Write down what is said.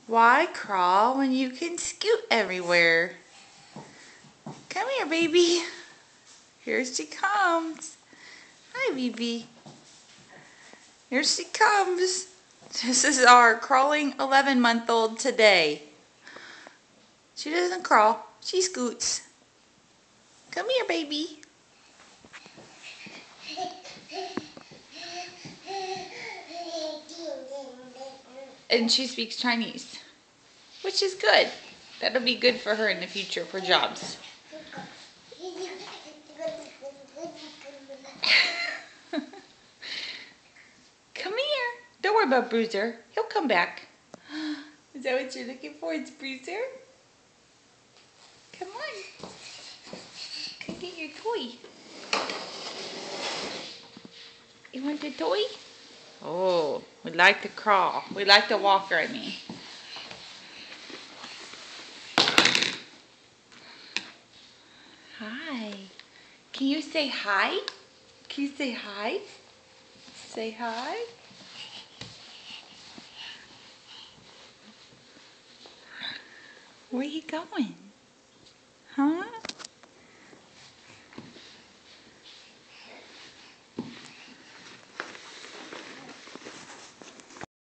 Why crawl when you can scoot everywhere? Come here, baby. Here she comes. Hi, baby. Here she comes. This is our crawling 11-month-old today. She doesn't crawl. She scoots. Come here, baby. And she speaks Chinese, which is good. That'll be good for her in the future for jobs. Come here. Don't worry about Bruiser. He'll come back. Is that what you're looking for? It's Bruiser? Come on. Come get your toy. You want the toy? Oh, we like to crawl. We like to walk, I mean. Hi. Can you say hi? Can you say hi? Say hi. Where are you going?